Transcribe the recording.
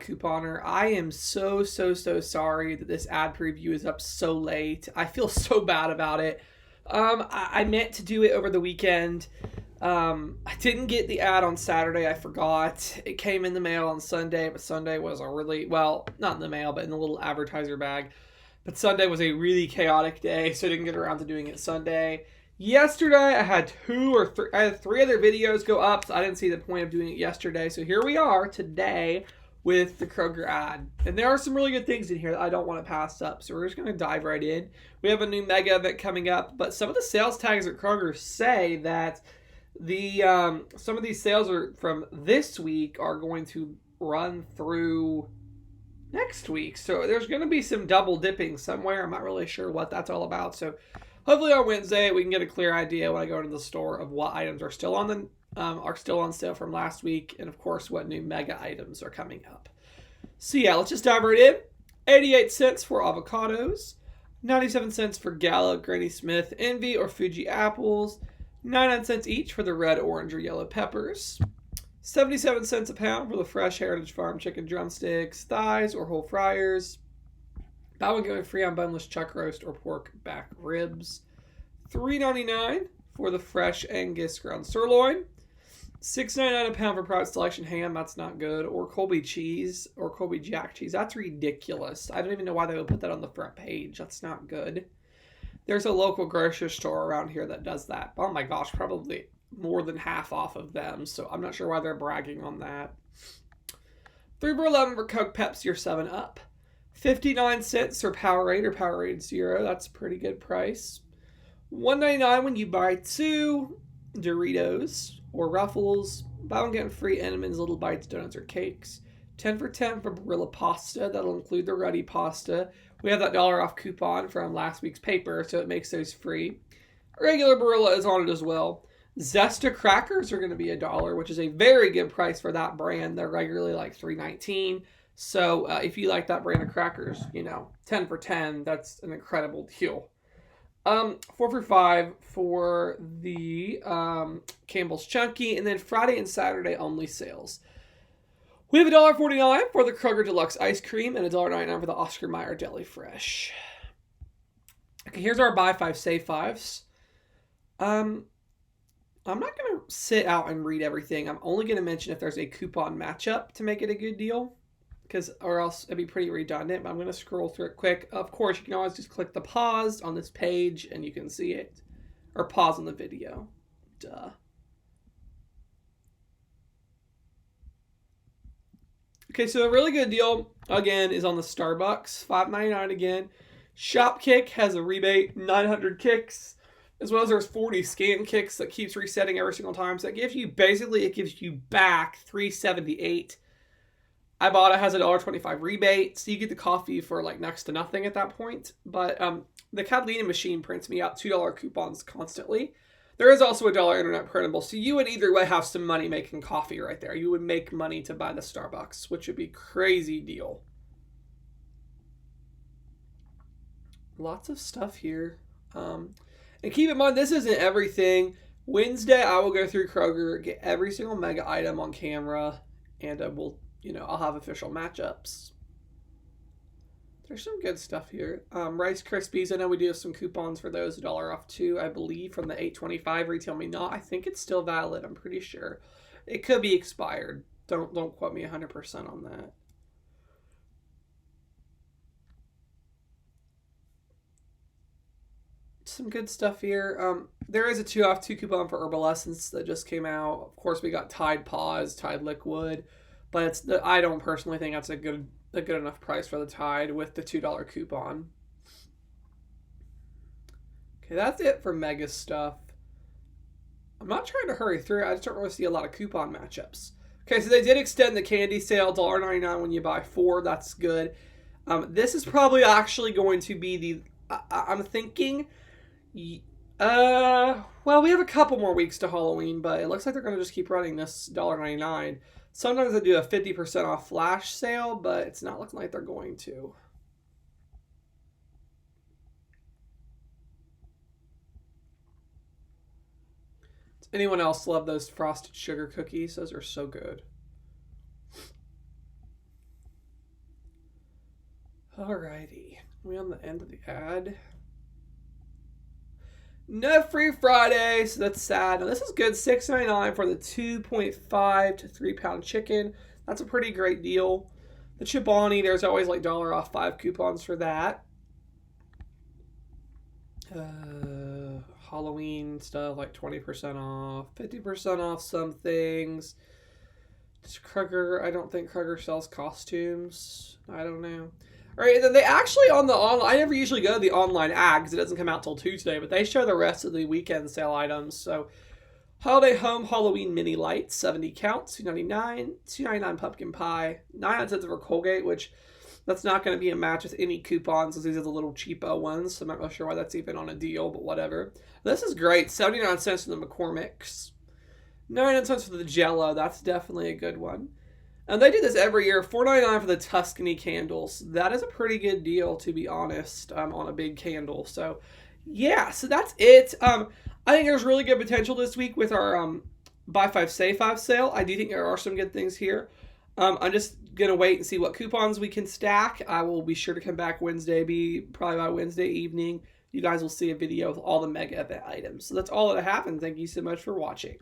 couponer. I am so sorry that this ad preview is up so late. I feel so bad about it. I meant to do it over the weekend. I didn't get the ad on Saturday. I forgot. It came in the mail on Sunday, but Sunday was a really, well, not in the mail, but in the little advertiser bag. But Sunday was a really chaotic day, so I didn't get around to doing it Sunday. Yesterday, I had three other videos go up, so I didn't see the point of doing it yesterday. So here we are today with the Kroger ad. And there are some really good things in here that I don't want to pass up, so we're just going to dive right in. We have a new mega event coming up, but some of the sales tags at Kroger say that some of these sales are from this week are going to run through next week. So there's going to be some double dipping somewhere. I'm not really sure what that's all about. So hopefully on Wednesday we can get a clear idea when I go into the store of what items are still on sale from last week, and of course what new mega items are coming up. So yeah, let's just dive right in. 88 cents for avocados, 97 cents for Gallo, Granny Smith, Envy, or Fuji apples, 99 cents each for the red, orange, or yellow peppers, 77 cents a pound for the fresh Heritage Farm chicken drumsticks, thighs, or whole fryers. Buy one get one free on boneless chuck roast or pork back ribs. $3.99 for the fresh Angus ground sirloin. $6.99 a pound for private selection ham. That's not good. Or Colby cheese or Colby Jack cheese. That's ridiculous. I don't even know why they would put that on the front page. That's not good. There's a local grocery store around here that does that. Oh my gosh, probably more than half off of them. So I'm not sure why they're bragging on that. 3 for $11 for Coke, Pepsi, or 7-Up. 59 cents for Powerade or Powerade Zero. That's a pretty good price. $1.99 when you buy 2 Doritos or Ruffles. Buy one get one free Entenmann's Little Bites, Donuts, or Cakes. 10 for $10 for Barilla pasta. That'll include the Ruddy pasta. We have that $1 off coupon from last week's paper, so it makes those free. Regular Barilla is on it as well. Zesta crackers are going to be $1, which is a very good price for that brand. They're regularly like $3.19. So if you like that brand of crackers, 10 for 10, that's an incredible deal. 4 for $5 for the Campbell's Chunky, and then Friday and Saturday only sales. We have $1.49 for the Kroger Deluxe Ice Cream and $1.99 for the Oscar Mayer Deli Fresh. Okay, here's our buy 5, save 5s. I'm not going to sit out and read everything. I'm only going to mention if there's a coupon matchup to make it a good deal, or else it'd be pretty redundant, but I'm going to scroll through it quick. Of course, you can always just click the pause on this page and you can see it, or pause on the video. Duh. Okay, so a really good deal, again, is on the Starbucks. $5.99 again. Shopkick has a rebate, 900 kicks, as well as there's 40 scan kicks that keeps resetting every single time. So it gives you back $3.78. Ibotta has a $1.25 rebate, so you get the coffee for like next to nothing at that point. But the Catalina machine prints me out $2 coupons constantly. There is also a $1 internet printable, so you would either way have some money making coffee right there. You would make money to buy the Starbucks, which would be a crazy deal. Lots of stuff here. And keep in mind, this isn't everything. Wednesday, I will go through Kroger, get every single mega item on camera, and I'll have official matchups. There's some good stuff here. Rice Krispies, I know we do have some coupons for those, $1 off too, I believe, from the $8.25 Retail Me Not. I think it's still valid, I'm pretty sure. It could be expired. Don't quote me 100% on that. Some good stuff here. There is a 2 off 2 coupon for Herbal Essence that just came out. Of course, we got Tide Paws, Tide Liquid, but I don't personally think that's a good enough price for the Tide with the $2 coupon. Okay, that's it for mega stuff. I'm not trying to hurry through. I just don't really see a lot of coupon matchups. Okay, so they did extend the candy sale, $1.99 when you buy 4. That's good. This is probably actually going to be I'm thinking. Well, we have a couple more weeks to Halloween, but it looks like they're going to just keep running this $1.99. Sometimes they do a 50% off flash sale, but it's not looking like they're going to. Does anyone else love those frosted sugar cookies? Those are so good. Alrighty. We on the end of the ad. No free Friday, so that's sad. Now, this is good. $6.99 for the 2.5 to 3 pound chicken. That's a pretty great deal. The Chobani, there's always like $1 off 5 coupons for that. Halloween stuff like 20% off, 50% off some things. Kroger, I don't think Kroger sells costumes. I don't know. All right, and then they actually on the online, I never usually go to the online ad because it doesn't come out till Tuesday, but they show the rest of the weekend sale items. So Holiday Home Halloween Mini Lights, 70 counts, $2.99, $2.99 pumpkin pie, 99 cents for Colgate, which that's not going to be a match with any coupons because these are the little cheapo ones. So I'm not really sure why that's even on a deal, but whatever. This is great. 79 cents for the McCormick's. 99 cents for the Jell-O. That's definitely a good one. And they do this every year. $4.99 for the Tuscany candles. That is a pretty good deal, to be honest, on a big candle. So, yeah. So that's it. I think there's really good potential this week with our Buy 5, Save 5 sale. I do think there are some good things here. I'm just going to wait and see what coupons we can stack. I will be sure to come back Wednesday, probably by Wednesday evening. You guys will see a video of all the mega event items. So that's all that I have, and thank you so much for watching.